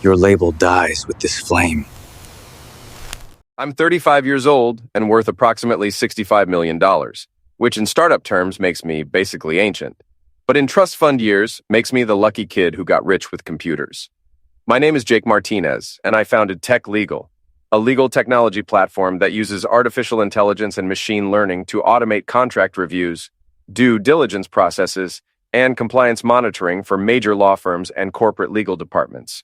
Your label dies with this flame. I'm 35 years old and worth approximately $65 million, which in startup terms makes me basically ancient, but in trust fund years makes me the lucky kid who got rich with computers. My name is Jake Martinez, and I founded Tech Legal, a legal technology platform that uses artificial intelligence and machine learning to automate contract reviews, due diligence processes, and compliance monitoring for major law firms and corporate legal departments.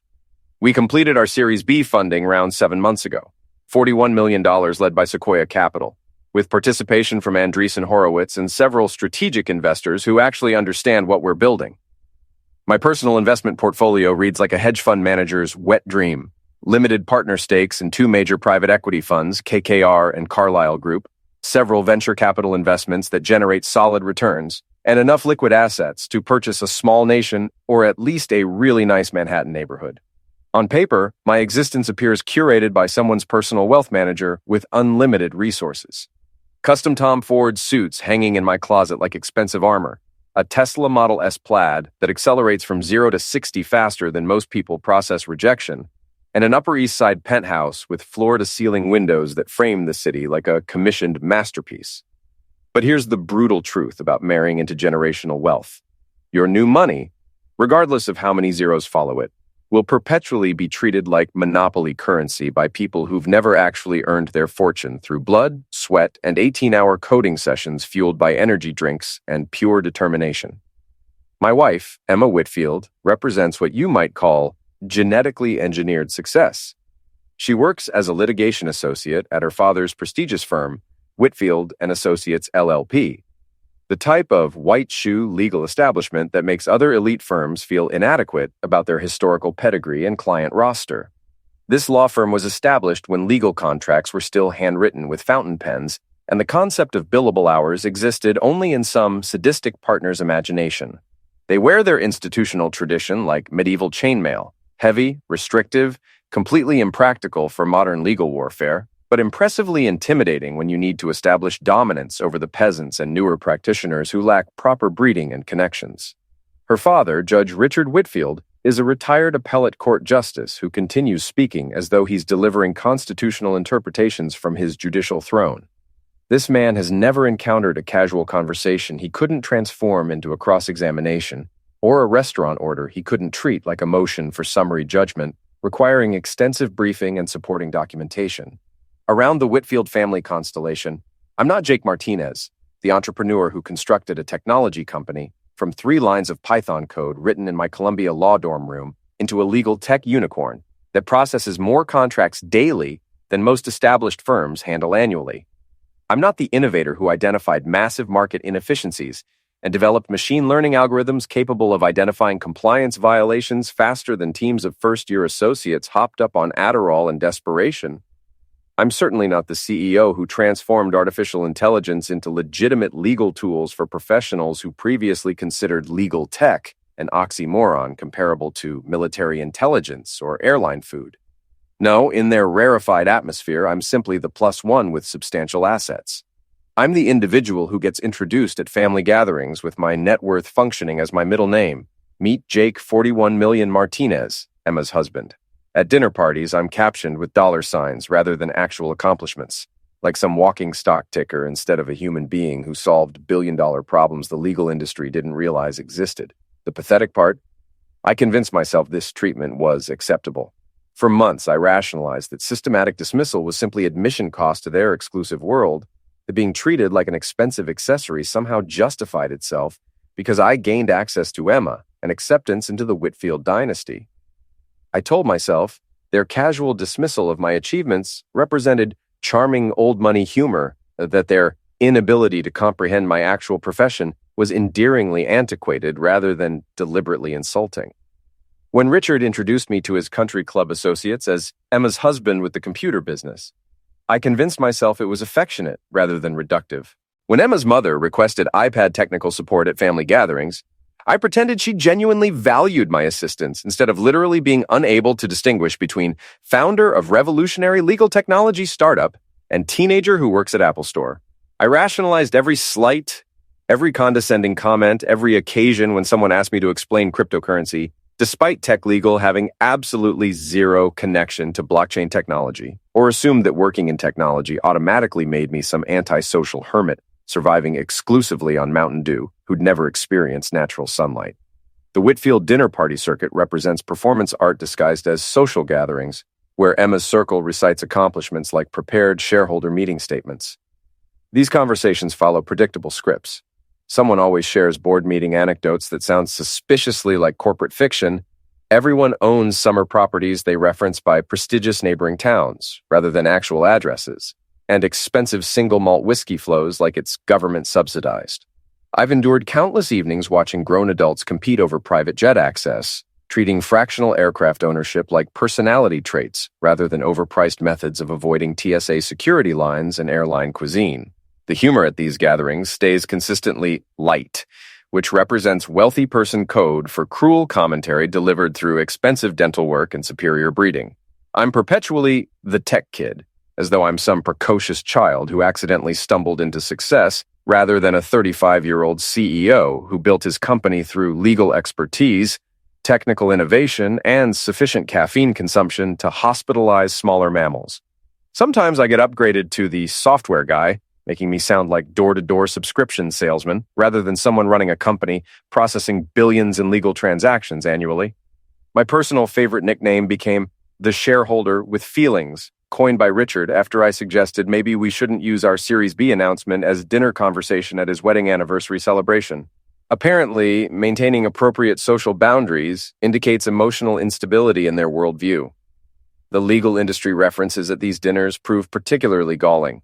We completed our Series B funding round 7 months ago, $41 million led by Sequoia Capital, with participation from Andreessen Horowitz and several strategic investors who actually understand what we're building. My personal investment portfolio reads like a hedge fund manager's wet dream: limited partner stakes in 2 major private equity funds, KKR and Carlyle Group, several venture capital investments that generate solid returns, and enough liquid assets to purchase a small nation or at least a really nice Manhattan neighborhood. On paper, my existence appears curated by someone's personal wealth manager with unlimited resources. Custom Tom Ford suits hanging in my closet like expensive armor, a Tesla Model S Plaid that accelerates from 0 to 60 faster than most people process rejection, and an Upper East Side penthouse with floor-to-ceiling windows that frame the city like a commissioned masterpiece. But here's the brutal truth about marrying into generational wealth. Your new money, regardless of how many zeros follow it, will perpetually be treated like monopoly currency by people who've never actually earned their fortune through blood, sweat, and 18-hour coding sessions fueled by energy drinks and pure determination. My wife, Emma Whitfield, represents what you might call genetically engineered success. She works as a litigation associate at her father's prestigious firm, Whitfield and Associates LLP, the type of white shoe legal establishment that makes other elite firms feel inadequate about their historical pedigree and client roster. This law firm was established when legal contracts were still handwritten with fountain pens, and the concept of billable hours existed only in some sadistic partner's imagination. They wear their institutional tradition like medieval chainmail, heavy, restrictive, completely impractical for modern legal warfare, but impressively intimidating when you need to establish dominance over the peasants and newer practitioners who lack proper breeding and connections. Her father, Judge Richard Whitfield, is a retired appellate court justice who continues speaking as though he's delivering constitutional interpretations from his judicial throne. This man has never encountered a casual conversation he couldn't transform into a cross-examination, or a restaurant order he couldn't treat like a motion for summary judgment, requiring extensive briefing and supporting documentation. Around the Whitfield family constellation, I'm not Jake Martinez, the entrepreneur who constructed a technology company from 3 lines of Python code written in my Columbia law dorm room into a legal tech unicorn that processes more contracts daily than most established firms handle annually. I'm not the innovator who identified massive market inefficiencies and developed machine learning algorithms capable of identifying compliance violations faster than teams of first-year associates hopped up on Adderall in desperation. I'm certainly not the CEO who transformed artificial intelligence into legitimate legal tools for professionals who previously considered legal tech an oxymoron comparable to military intelligence or airline food. No, in their rarefied atmosphere, I'm simply the +1 with substantial assets. I'm the individual who gets introduced at family gatherings with my net worth functioning as my middle name. Meet Jake 41 Million Martinez, Emma's husband. At dinner parties, I'm captioned with dollar signs rather than actual accomplishments, like some walking stock ticker instead of a human being who solved billion-dollar problems the legal industry didn't realize existed. The pathetic part? I convinced myself this treatment was acceptable. For months, I rationalized that systematic dismissal was simply admission cost to their exclusive world, that being treated like an expensive accessory somehow justified itself because I gained access to Emma and acceptance into the Whitfield dynasty. I told myself their casual dismissal of my achievements represented charming old money humor, that their inability to comprehend my actual profession was endearingly antiquated rather than deliberately insulting. When Richard introduced me to his country club associates as Emma's husband with the computer business, I convinced myself it was affectionate rather than reductive. When Emma's mother requested iPad technical support at family gatherings, I pretended she genuinely valued my assistance instead of literally being unable to distinguish between founder of revolutionary legal technology startup and teenager who works at Apple Store. I rationalized every slight, every condescending comment, every occasion when someone asked me to explain cryptocurrency Despite tech legal having absolutely zero connection to blockchain technology, or assumed that working in technology automatically made me some antisocial hermit surviving exclusively on Mountain Dew who'd never experienced natural sunlight. The Whitfield dinner party circuit represents performance art disguised as social gatherings, where Emma's circle recites accomplishments like prepared shareholder meeting statements. These conversations follow predictable scripts. Someone always shares board meeting anecdotes that sound suspiciously like corporate fiction. Everyone owns summer properties they reference by prestigious neighboring towns, rather than actual addresses, and expensive single malt whiskey flows like it's government subsidized. I've endured countless evenings watching grown adults compete over private jet access, treating fractional aircraft ownership like personality traits rather than overpriced methods of avoiding TSA security lines and airline cuisine. The humor at these gatherings stays consistently light, which represents wealthy person code for cruel commentary delivered through expensive dental work and superior breeding. I'm perpetually the tech kid, as though I'm some precocious child who accidentally stumbled into success rather than a 35-year-old CEO who built his company through legal expertise, technical innovation, and sufficient caffeine consumption to hospitalize smaller mammals. Sometimes I get upgraded to the software guy, making me sound like door-to-door subscription salesman rather than someone running a company processing billions in legal transactions annually. My personal favorite nickname became the shareholder with feelings, coined by Richard after I suggested maybe we shouldn't use our Series B announcement as dinner conversation at his wedding anniversary celebration. Apparently, maintaining appropriate social boundaries indicates emotional instability in their worldview. The legal industry references at these dinners prove particularly galling.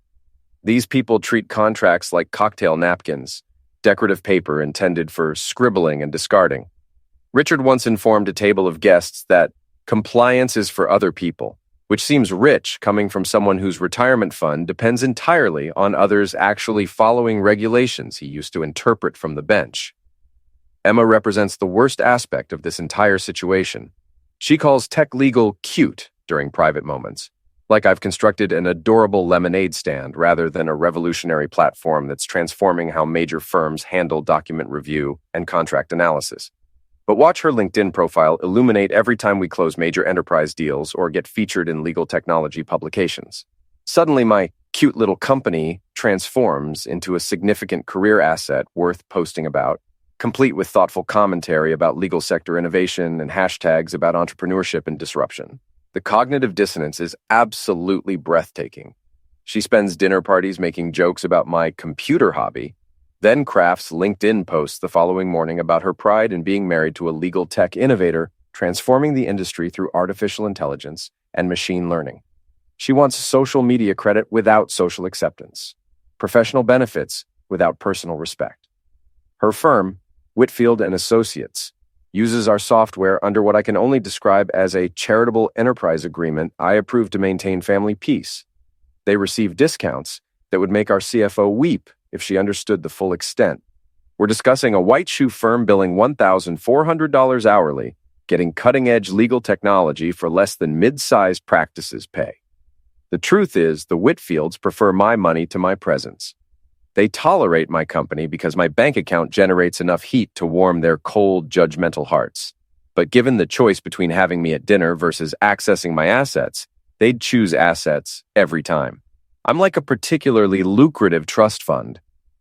These people treat contracts like cocktail napkins, decorative paper intended for scribbling and discarding. Richard once informed a table of guests that compliance is for other people, which seems rich coming from someone whose retirement fund depends entirely on others actually following regulations he used to interpret from the bench. Emma represents the worst aspect of this entire situation. She calls tech legal cute during private moments, like I've constructed an adorable lemonade stand rather than a revolutionary platform that's transforming how major firms handle document review and contract analysis. But watch her LinkedIn profile illuminate every time we close major enterprise deals or get featured in legal technology publications. Suddenly, my cute little company transforms into a significant career asset worth posting about, complete with thoughtful commentary about legal sector innovation and hashtags about entrepreneurship and disruption. The cognitive dissonance is absolutely breathtaking. She spends dinner parties making jokes about my computer hobby, then crafts LinkedIn posts the following morning about her pride in being married to a legal tech innovator, transforming the industry through artificial intelligence and machine learning. She wants social media credit without social acceptance, professional benefits without personal respect. Her firm, Whitfield and Associates, uses our software under what I can only describe as a charitable enterprise agreement I approve to maintain family peace. They receive discounts that would make our CFO weep if she understood the full extent. We're discussing a white shoe firm billing $1,400 hourly, getting cutting-edge legal technology for less than mid-sized practices pay. The truth is, the Whitfields prefer my money to my presence. They tolerate my company because my bank account generates enough heat to warm their cold, judgmental hearts. But given the choice between having me at dinner versus accessing my assets, they'd choose assets every time. I'm like a particularly lucrative trust fund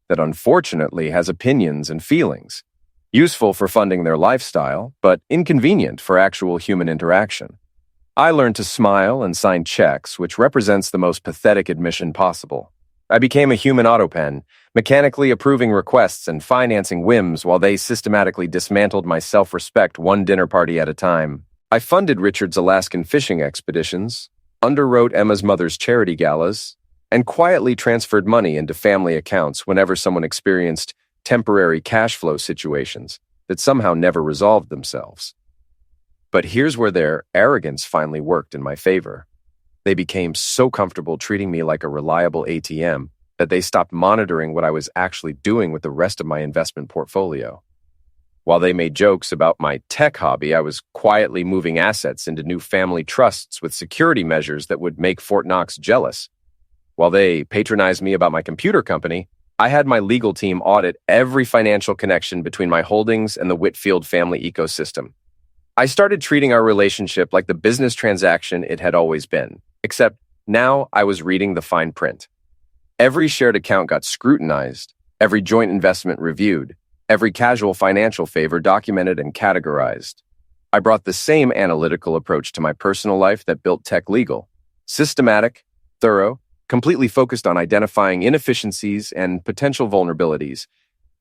that unfortunately has opinions and feelings, useful for funding their lifestyle, but inconvenient for actual human interaction. I learned to smile and sign checks, which represents the most pathetic admission possible. I became a human autopen, mechanically approving requests and financing whims while they systematically dismantled my self-respect one dinner party at a time. I funded Richard's Alaskan fishing expeditions, underwrote Emma's mother's charity galas, and quietly transferred money into family accounts whenever someone experienced temporary cash flow situations that somehow never resolved themselves. But here's where their arrogance finally worked in my favor. They became so comfortable treating me like a reliable ATM that they stopped monitoring what I was actually doing with the rest of my investment portfolio. While they made jokes about my tech hobby, I was quietly moving assets into new family trusts with security measures that would make Fort Knox jealous. While they patronized me about my computer company, I had my legal team audit every financial connection between my holdings and the Whitfield family ecosystem. I started treating our relationship like the business transaction it had always been, except now I was reading the fine print. Every shared account got scrutinized, every joint investment reviewed, every casual financial favor documented and categorized. I brought the same analytical approach to my personal life that built tech legal. Systematic, thorough, completely focused on identifying inefficiencies and potential vulnerabilities.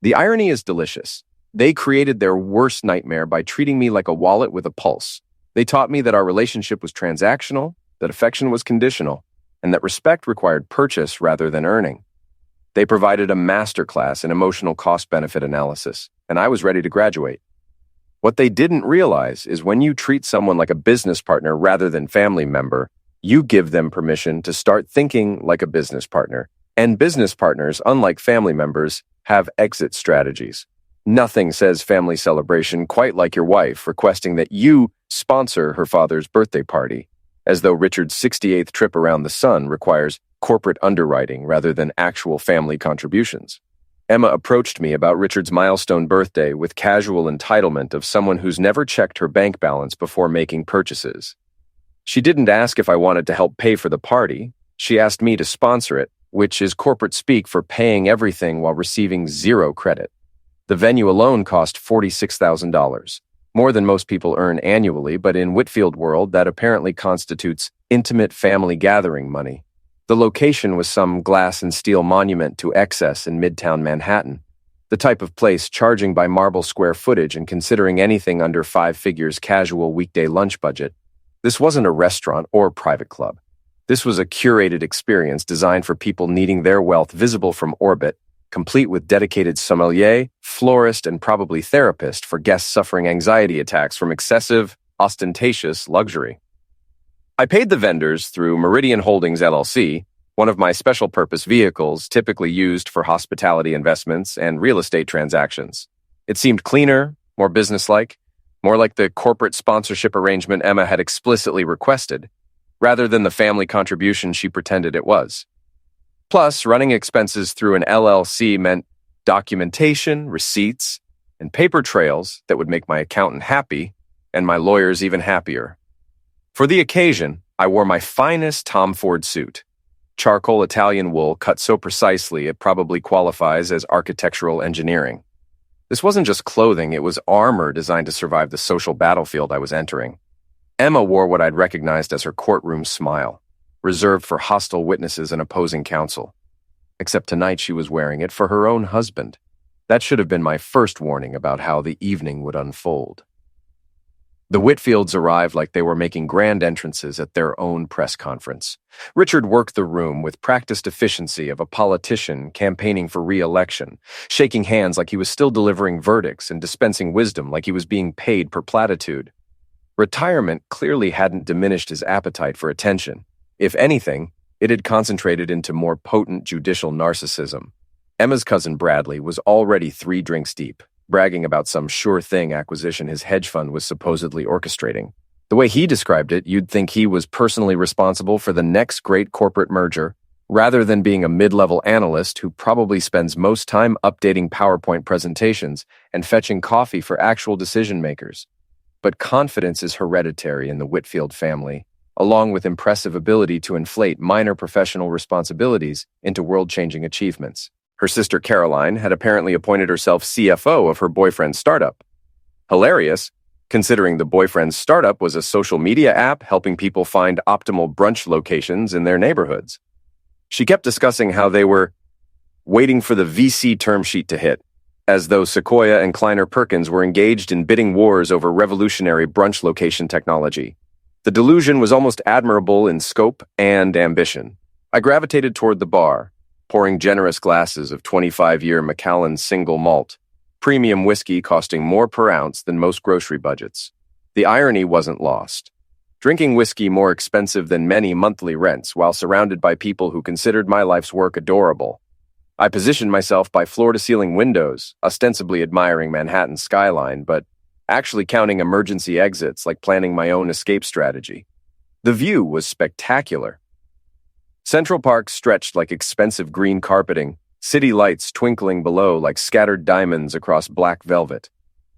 The irony is delicious. They created their worst nightmare by treating me like a wallet with a pulse. They taught me that our relationship was transactional, that affection was conditional, and that respect required purchase rather than earning. They provided a masterclass in emotional cost-benefit analysis, and I was ready to graduate. What they didn't realize is when you treat someone like a business partner rather than family member, you give them permission to start thinking like a business partner. And business partners, unlike family members, have exit strategies. Nothing says family celebration quite like your wife requesting that you sponsor her father's birthday party, as though Richard's 68th trip around the sun requires corporate underwriting rather than actual family contributions. Emma approached me about Richard's milestone birthday with casual entitlement of someone who's never checked her bank balance before making purchases. She didn't ask if I wanted to help pay for the party. She asked me to sponsor it, which is corporate speak for paying everything while receiving zero credit. The venue alone cost $46,000, more than most people earn annually, but in Whitfield world, that apparently constitutes intimate family gathering money. The location was some glass and steel monument to excess in Midtown Manhattan, the type of place charging by marble square footage and considering anything under 5 figures casual weekday lunch budget. This wasn't a restaurant or private club. This was a curated experience designed for people needing their wealth visible from orbit, complete with dedicated sommelier, florist, and probably therapist for guests suffering anxiety attacks from excessive, ostentatious luxury. I paid the vendors through Meridian Holdings LLC, one of my special purpose vehicles typically used for hospitality investments and real estate transactions. It seemed cleaner, more businesslike, more like the corporate sponsorship arrangement Emma had explicitly requested, rather than the family contribution she pretended it was. Plus, running expenses through an LLC meant documentation, receipts, and paper trails that would make my accountant happy and my lawyers even happier. For the occasion, I wore my finest Tom Ford suit, charcoal Italian wool cut so precisely it probably qualifies as architectural engineering. This wasn't just clothing, it was armor designed to survive the social battlefield I was entering. Emma wore what I'd recognized as her courtroom smile, reserved for hostile witnesses and opposing counsel. Except tonight she was wearing it for her own husband. That should have been my first warning about how the evening would unfold. The Whitfields arrived like they were making grand entrances at their own press conference. Richard worked the room with practiced efficiency of a politician campaigning for re-election, shaking hands like he was still delivering verdicts and dispensing wisdom like he was being paid per platitude. Retirement clearly hadn't diminished his appetite for attention. If anything, it had concentrated into more potent judicial narcissism. Emma's cousin Bradley was already 3 drinks deep, bragging about some sure-thing acquisition his hedge fund was supposedly orchestrating. The way he described it, you'd think he was personally responsible for the next great corporate merger, rather than being a mid-level analyst who probably spends most time updating PowerPoint presentations and fetching coffee for actual decision-makers. But confidence is hereditary in the Whitfield family, along with impressive ability to inflate minor professional responsibilities into world-changing achievements. Her sister Caroline had apparently appointed herself CFO of her boyfriend's startup. Hilarious, considering the boyfriend's startup was a social media app helping people find optimal brunch locations in their neighborhoods. She kept discussing how they were waiting for the VC term sheet to hit, as though Sequoia and Kleiner Perkins were engaged in bidding wars over revolutionary brunch location technology. The delusion was almost admirable in scope and ambition. I gravitated toward the bar, pouring generous glasses of 25-year Macallan single malt, premium whiskey costing more per ounce than most grocery budgets. The irony wasn't lost. Drinking whiskey more expensive than many monthly rents while surrounded by people who considered my life's work adorable. I positioned myself by floor-to-ceiling windows, ostensibly admiring Manhattan's skyline, but actually counting emergency exits like planning my own escape strategy. The view was spectacular. Central Park stretched like expensive green carpeting, city lights twinkling below like scattered diamonds across black velvet.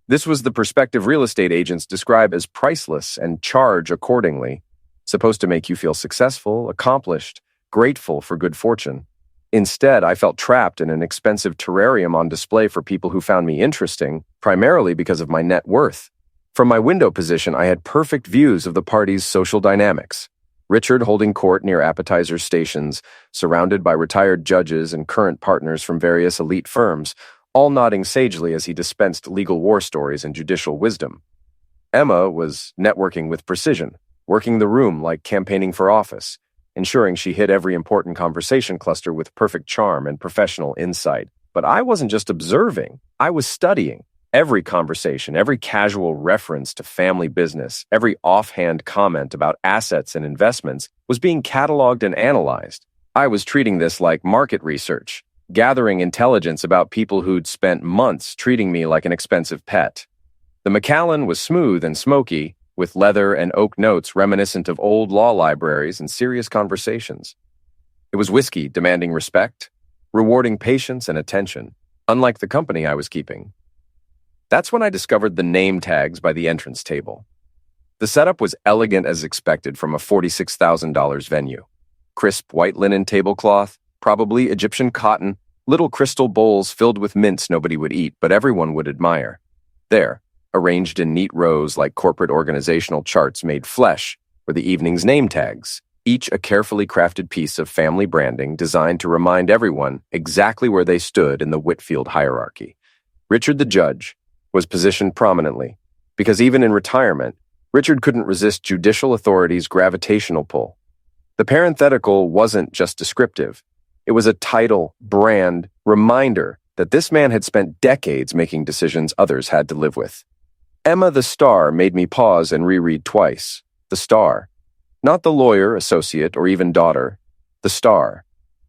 This was the perspective real estate agents describe as priceless and charge accordingly, supposed to make you feel successful, accomplished, grateful for good fortune. Instead, I felt trapped in an expensive terrarium on display for people who found me interesting, primarily because of my net worth. From my window position, I had perfect views of the party's social dynamics. Richard holding court near appetizer stations, surrounded by retired judges and current partners from various elite firms, all nodding sagely as he dispensed legal war stories and judicial wisdom. Emma was networking with precision, working the room like campaigning for office, ensuring she hit every important conversation cluster with perfect charm and professional insight. But I wasn't just observing, I was studying. Every conversation, every casual reference to family business, every offhand comment about assets and investments was being cataloged and analyzed. I was treating this like market research, gathering intelligence about people who'd spent months treating me like an expensive pet. The Macallan was smooth and smoky, with leather and oak notes reminiscent of old law libraries and serious conversations. It was whiskey demanding respect, rewarding patience and attention, unlike the company I was keeping. That's when I discovered the name tags by the entrance table. The setup was elegant as expected from a $46,000 venue. Crisp white linen tablecloth, probably Egyptian cotton, little crystal bowls filled with mints nobody would eat, but everyone would admire. There, arranged in neat rows like corporate organizational charts made flesh, were the evening's name tags, each a carefully crafted piece of family branding designed to remind everyone exactly where they stood in the Whitfield hierarchy. Richard the judge was positioned prominently, because even in retirement, Richard couldn't resist judicial authority's gravitational pull. The parenthetical wasn't just descriptive. It was a title, brand, reminder that this man had spent decades making decisions others had to live with. Emma the Star made me pause and reread twice. The Star. Not the lawyer, associate, or even daughter. The Star.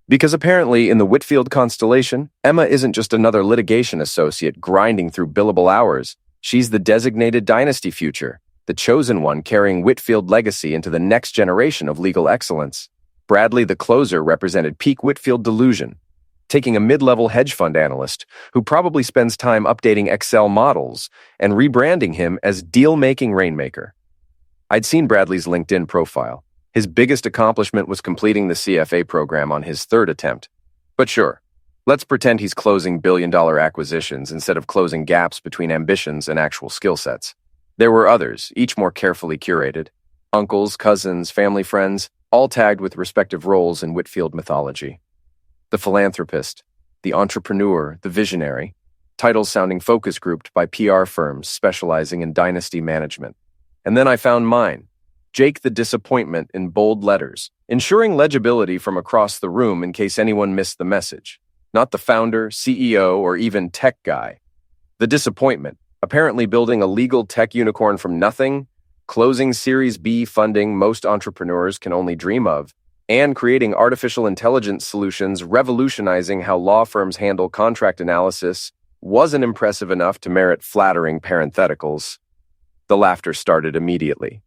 Because apparently, in the Whitfield constellation, Emma isn't just another litigation associate grinding through billable hours. She's the designated dynasty future, the chosen one carrying Whitfield legacy into the next generation of legal excellence. Bradley the closer represented peak Whitfield delusion, taking a mid-level hedge fund analyst who probably spends time updating Excel models and rebranding him as deal-making rainmaker. I'd seen Bradley's LinkedIn profile. His biggest accomplishment was completing the CFA program on his third attempt. But sure, let's pretend he's closing billion-dollar acquisitions instead of closing gaps between ambitions and actual skill sets. There were others, each more carefully curated. Uncles, cousins, family friends, all tagged with respective roles in Whitfield mythology. The philanthropist, the entrepreneur, the visionary, titles sounding focus grouped by PR firms specializing in dynasty management. And then I found mine. Jake the Disappointment in bold letters, ensuring legibility from across the room in case anyone missed the message. Not the founder, CEO, or even tech guy. The Disappointment, apparently building a legal tech unicorn from nothing, closing Series B funding most entrepreneurs can only dream of, and creating artificial intelligence solutions revolutionizing how law firms handle contract analysis, wasn't impressive enough to merit flattering parentheticals. The laughter started immediately.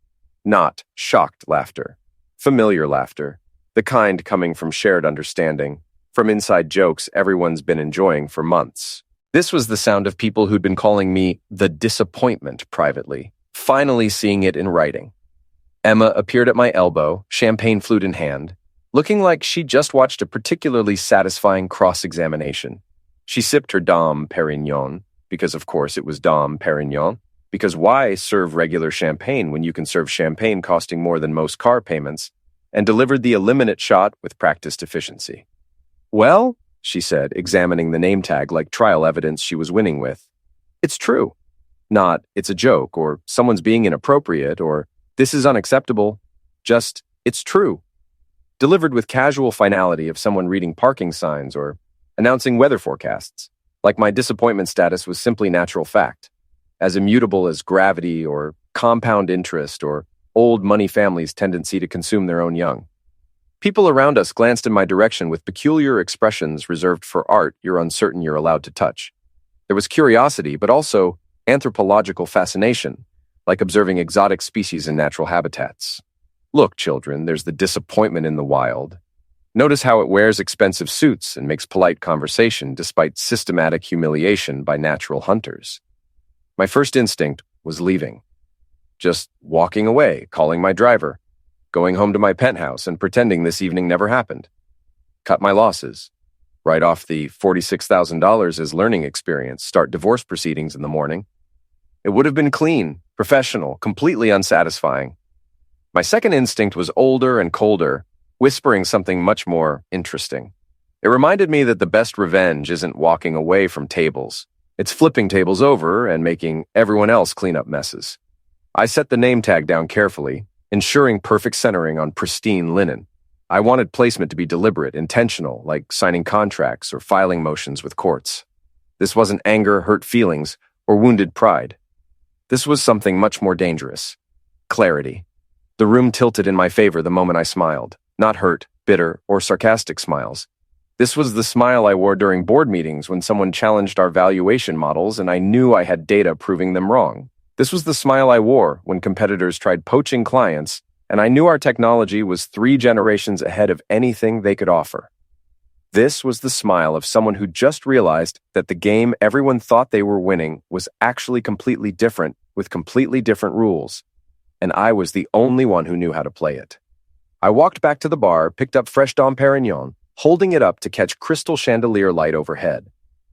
Not shocked laughter. Familiar laughter. The kind coming from shared understanding. From inside jokes everyone's been enjoying for months. This was the sound of people who'd been calling me the Disappointment privately, finally seeing it in writing. Emma appeared at my elbow, champagne flute in hand, looking like she'd just watched a particularly satisfying cross-examination. She sipped her Dom Perignon, because of course it was Dom Perignon. Because why serve regular champagne when you can serve champagne costing more than most car payments, and delivered the eliminate shot with practiced efficiency. Well, she said, examining the name tag like trial evidence she was winning with. It's true. Not, it's a joke, or someone's being inappropriate, or this is unacceptable. Just, it's true. Delivered with casual finality of someone reading parking signs or announcing weather forecasts, like my disappointment status was simply natural fact. As immutable as gravity or compound interest or old money families' tendency to consume their own young. People around us glanced in my direction with peculiar expressions reserved for art you're uncertain you're allowed to touch. There was curiosity, but also anthropological fascination, like observing exotic species in natural habitats. Look, children, there's the disappointment in the wild. Notice how it wears expensive suits and makes polite conversation despite systematic humiliation by natural hunters. My first instinct was leaving. Just walking away, calling my driver, going home to my penthouse and pretending this evening never happened. Cut my losses. Write off the $46,000 as learning experience, start divorce proceedings in the morning. It would have been clean, professional, completely unsatisfying. My second instinct was older and colder, whispering something much more interesting. It reminded me that the best revenge isn't walking away from tables. It's flipping tables over and making everyone else clean up messes. I set the name tag down carefully, ensuring perfect centering on pristine linen. I wanted placement to be deliberate, intentional, like signing contracts or filing motions with courts. This wasn't anger, hurt feelings, or wounded pride. This was something much more dangerous. Clarity. The room tilted in my favor the moment I smiled. Not hurt, bitter, or sarcastic smiles. This was the smile I wore during board meetings when someone challenged our valuation models and I knew I had data proving them wrong. This was the smile I wore when competitors tried poaching clients and I knew our technology was 3 generations ahead of anything they could offer. This was the smile of someone who just realized that the game everyone thought they were winning was actually completely different with completely different rules, and I was the only one who knew how to play it. I walked back to the bar, picked up fresh Dom Perignon, holding it up to catch crystal chandelier light overhead.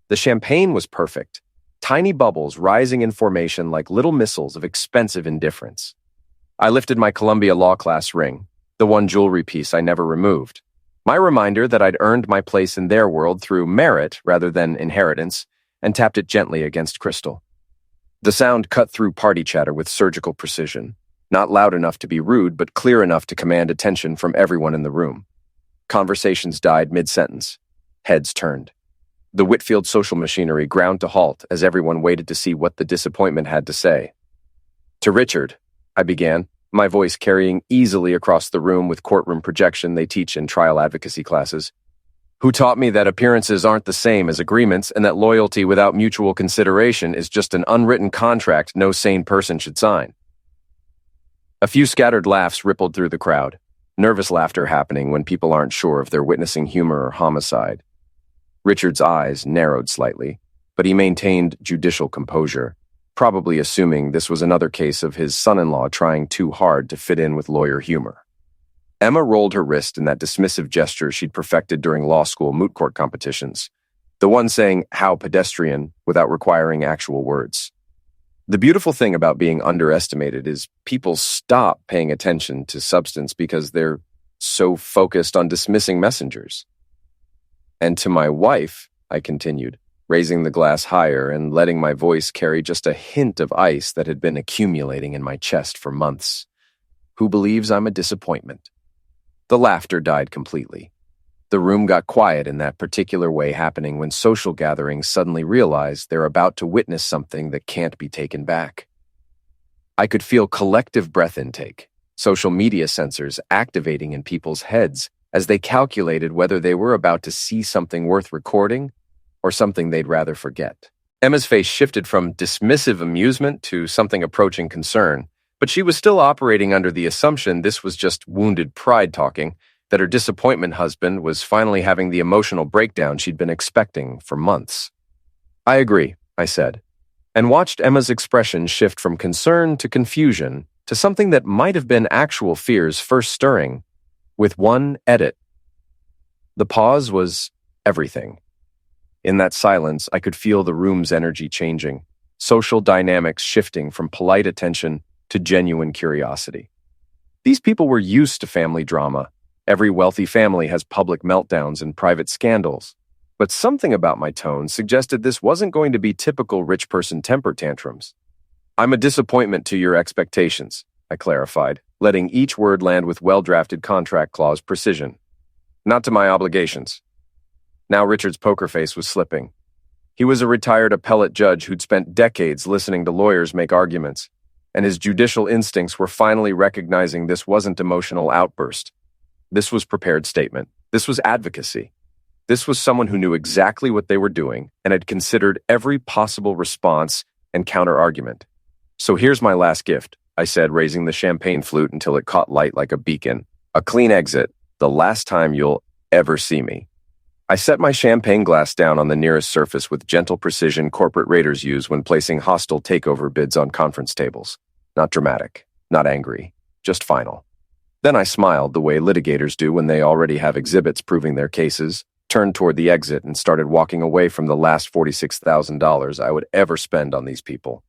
The champagne was perfect, tiny bubbles rising in formation like little missiles of expensive indifference. I lifted my Columbia Law class ring, the one jewelry piece I never removed. My reminder that I'd earned my place in their world through merit rather than inheritance, and tapped it gently against crystal. The sound cut through party chatter with surgical precision, not loud enough to be rude, but clear enough to command attention from everyone in the room. Conversations died mid-sentence. Heads turned. The Whitfield social machinery ground to halt as everyone waited to see what the disappointment had to say. To Richard, I began, my voice carrying easily across the room with courtroom projection they teach in trial advocacy classes, who taught me that appearances aren't the same as agreements and that loyalty without mutual consideration is just an unwritten contract no sane person should sign. A few scattered laughs rippled through the crowd, nervous laughter happening when people aren't sure if they're witnessing humor or homicide. Richard's eyes narrowed slightly, but he maintained judicial composure, probably assuming this was another case of his son-in-law trying too hard to fit in with lawyer humor. Emma rolled her wrist in that dismissive gesture she'd perfected during law school moot court competitions, the one saying, "How pedestrian," without requiring actual words. The beautiful thing about being underestimated is people stop paying attention to substance because they're so focused on dismissing messengers. And to my wife, I continued, raising the glass higher and letting my voice carry just a hint of ice that had been accumulating in my chest for months, who believes I'm a disappointment. The laughter died completely. The room got quiet in that particular way happening when social gatherings suddenly realize they're about to witness something that can't be taken back. I could feel collective breath intake, social media sensors activating in people's heads as they calculated whether they were about to see something worth recording or something they'd rather forget. Emma's face shifted from dismissive amusement to something approaching concern, but she was still operating under the assumption this was just wounded pride talking, that her disappointment husband was finally having the emotional breakdown she'd been expecting for months. "I agree," I said, and watched Emma's expression shift from concern to confusion to something that might have been actual fears first stirring, with one edit. The pause was everything. In that silence, I could feel the room's energy changing, social dynamics shifting from polite attention to genuine curiosity. These people were used to family drama. Every wealthy family has public meltdowns and private scandals. But something about my tone suggested this wasn't going to be typical rich person temper tantrums. "I'm a disappointment to your expectations," I clarified, letting each word land with well-drafted contract clause precision. "Not to my obligations." Now Richard's poker face was slipping. He was a retired appellate judge who'd spent decades listening to lawyers make arguments, and his judicial instincts were finally recognizing this wasn't emotional outburst. This was prepared statement. This was advocacy. This was someone who knew exactly what they were doing and had considered every possible response and counter-argument. "So here's my last gift," I said, raising the champagne flute until it caught light like a beacon. "A clean exit, the last time you'll ever see me." I set my champagne glass down on the nearest surface with gentle precision corporate raiders use when placing hostile takeover bids on conference tables. Not dramatic, not angry, just final. Then I smiled the way litigators do when they already have exhibits proving their cases, turned toward the exit, and started walking away from the last $46,000 I would ever spend on these people.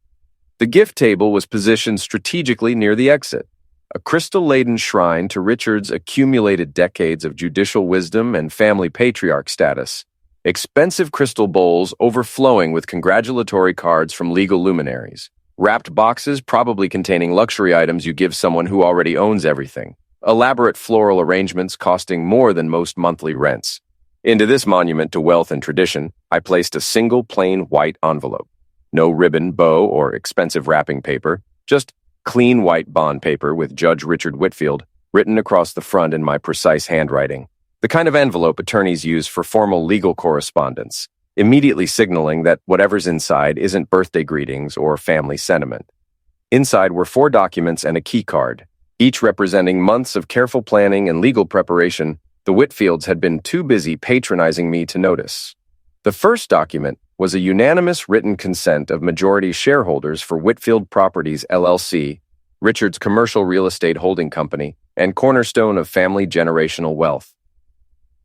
The gift table was positioned strategically near the exit, a crystal-laden shrine to Richard's accumulated decades of judicial wisdom and family patriarch status, expensive crystal bowls overflowing with congratulatory cards from legal luminaries, wrapped boxes probably containing luxury items you give someone who already owns everything, elaborate floral arrangements costing more than most monthly rents. Into this monument to wealth and tradition, I placed a single plain white envelope. No ribbon, bow, or expensive wrapping paper, just clean white bond paper with Judge Richard Whitfield written across the front in my precise handwriting, the kind of envelope attorneys use for formal legal correspondence, immediately signaling that whatever's inside isn't birthday greetings or family sentiment. Inside were 4 documents and a key card, each representing months of careful planning and legal preparation the Whitfields had been too busy patronizing me to notice. The first document was a unanimous written consent of majority shareholders for Whitfield Properties, LLC, Richard's commercial real estate holding company, and cornerstone of family generational wealth.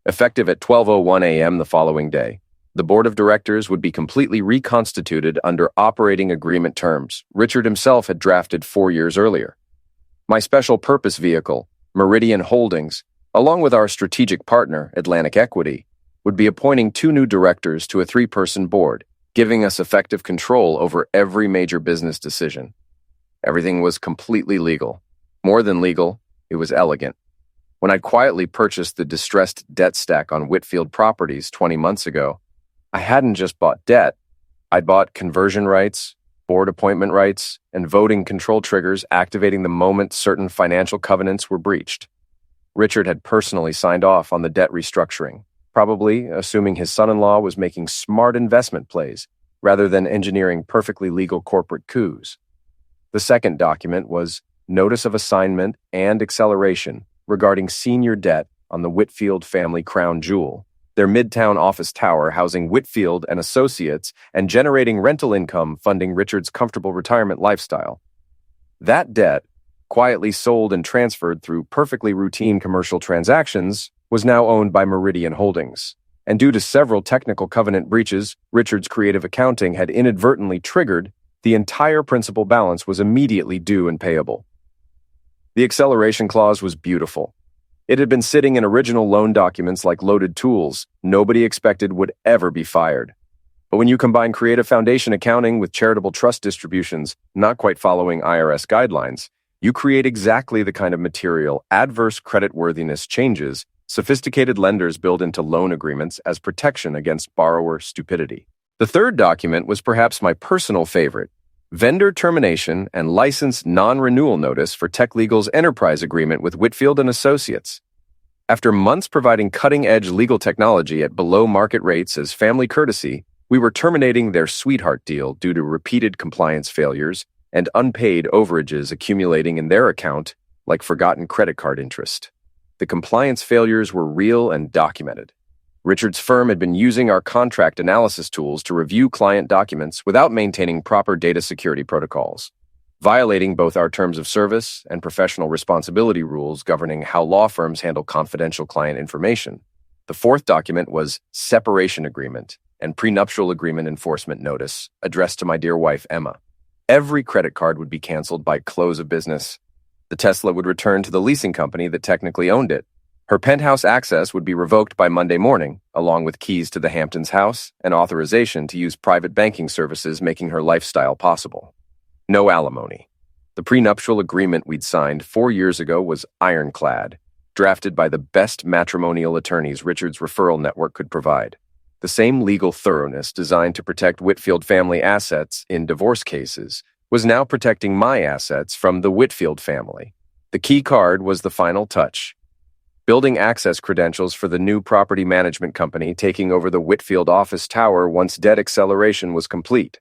Effective at 12:01 a.m. the following day, the board of directors would be completely reconstituted under operating agreement terms Richard himself had drafted 4 years earlier. My special purpose vehicle, Meridian Holdings, along with our strategic partner, Atlantic Equity, would be appointing 2 new directors to a 3-person board, giving us effective control over every major business decision. Everything was completely legal. More than legal, it was elegant. When I'd quietly purchased the distressed debt stack on Whitfield Properties 20 months ago, I hadn't just bought debt. I'd bought conversion rights, board appointment rights, and voting control triggers activating the moment certain financial covenants were breached. Richard had personally signed off on the debt restructuring, probably assuming his son-in-law was making smart investment plays rather than engineering perfectly legal corporate coups. The second document was Notice of Assignment and Acceleration regarding senior debt on the Whitfield family crown jewel, their midtown office tower housing Whitfield and Associates and generating rental income funding Richard's comfortable retirement lifestyle. That debt, quietly sold and transferred through perfectly routine commercial transactions, was now owned by Meridian Holdings. And due to several technical covenant breaches Richard's creative accounting had inadvertently triggered, the entire principal balance was immediately due and payable. The acceleration clause was beautiful. It had been sitting in original loan documents like loaded tools nobody expected would ever be fired. But when you combine creative foundation accounting with charitable trust distributions not quite following IRS guidelines, you create exactly the kind of material adverse creditworthiness changes sophisticated lenders build into loan agreements as protection against borrower stupidity. The third document was perhaps my personal favorite, Vendor Termination and License Non-Renewal Notice for TechLegal's enterprise agreement with Whitfield and Associates. After months providing cutting-edge legal technology at below-market rates as family courtesy, we were terminating their sweetheart deal due to repeated compliance failures and unpaid overages accumulating in their account like forgotten credit card interest. The compliance failures were real and documented. Richard's firm had been using our contract analysis tools to review client documents without maintaining proper data security protocols, violating both our terms of service and professional responsibility rules governing how law firms handle confidential client information. The fourth document was Separation Agreement and Prenuptial Agreement Enforcement Notice, addressed to my dear wife, Emma. Every credit card would be canceled by close of business. The Tesla would return to the leasing company that technically owned it. Her penthouse access would be revoked by Monday morning, along with keys to the Hamptons house and authorization to use private banking services making her lifestyle possible. No alimony. The prenuptial agreement we'd signed 4 years ago was ironclad, drafted by the best matrimonial attorneys Richard's referral network could provide. The same legal thoroughness designed to protect Whitfield family assets in divorce cases was now protecting my assets from the Whitfield family. The key card was the final touch. Building access credentials for the new property management company taking over the Whitfield office tower once debt acceleration was complete.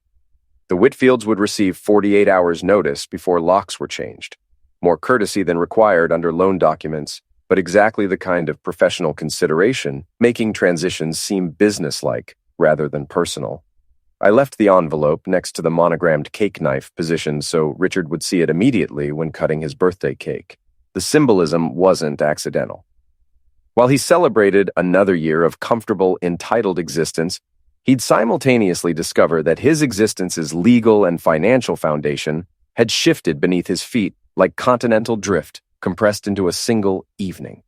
The Whitfields would receive 48 hours notice before locks were changed, more courtesy than required under loan documents, but exactly the kind of professional consideration, making transitions seem businesslike rather than personal. I left the envelope next to the monogrammed cake knife positioned so Richard would see it immediately when cutting his birthday cake. The symbolism wasn't accidental. While he celebrated another year of comfortable, entitled existence, he'd simultaneously discover that his existence's legal and financial foundation had shifted beneath his feet like continental drift compressed into a single evening.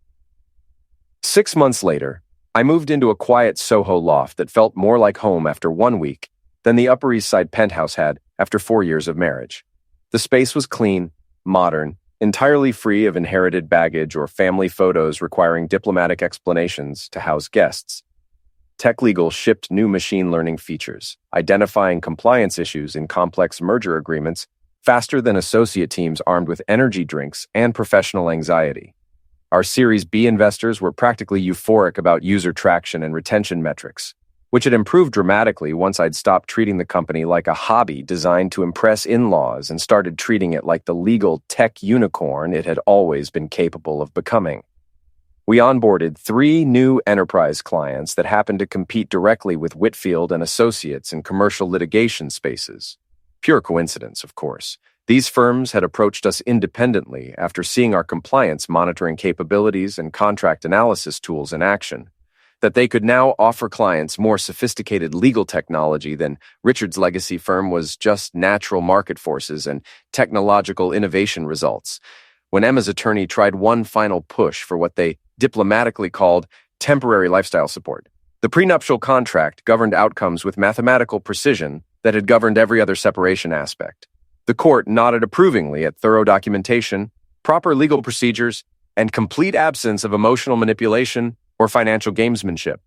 6 months later, I moved into a quiet Soho loft that felt more like home after 1 week than the Upper East Side penthouse had after 4 years of marriage. The space was clean, modern, entirely free of inherited baggage or family photos requiring diplomatic explanations to house guests. Tech Legal shipped new machine learning features, identifying compliance issues in complex merger agreements faster than associate teams armed with energy drinks and professional anxiety. Our Series B investors were practically euphoric about user traction and retention metrics, which had improved dramatically once I'd stopped treating the company like a hobby designed to impress in-laws and started treating it like the legal tech unicorn it had always been capable of becoming. We onboarded 3 new enterprise clients that happened to compete directly with Whitfield and Associates in commercial litigation spaces. Pure coincidence, of course. These firms had approached us independently after seeing our compliance monitoring capabilities and contract analysis tools in action, that they could now offer clients more sophisticated legal technology than Richard's legacy firm was just natural market forces and technological innovation results. When Emma's attorney tried one final push for what they diplomatically called temporary lifestyle support, the prenuptial contract governed outcomes with mathematical precision that had governed every other separation aspect. The court nodded approvingly at thorough documentation, proper legal procedures, and complete absence of emotional manipulation or financial gamesmanship.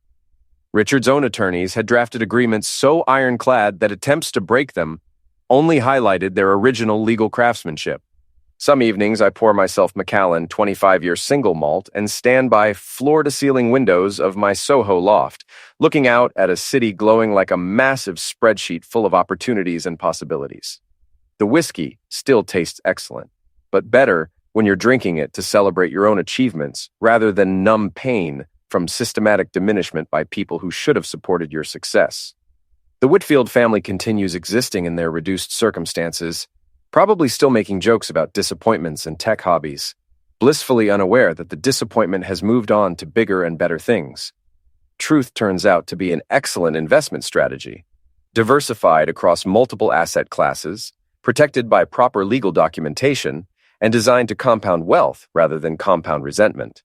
Richard's own attorneys had drafted agreements so ironclad that attempts to break them only highlighted their original legal craftsmanship. Some evenings I pour myself Macallan 25-year single malt and stand by floor-to-ceiling windows of my Soho loft, looking out at a city glowing like a massive spreadsheet full of opportunities and possibilities. The whiskey still tastes excellent, but better when you're drinking it to celebrate your own achievements rather than numb pain from systematic diminishment by people who should have supported your success. The Whitfield family continues existing in their reduced circumstances, probably still making jokes about disappointments and tech hobbies, blissfully unaware that the disappointment has moved on to bigger and better things. Truth turns out to be an excellent investment strategy, diversified across multiple asset classes, protected by proper legal documentation, and designed to compound wealth rather than compound resentment.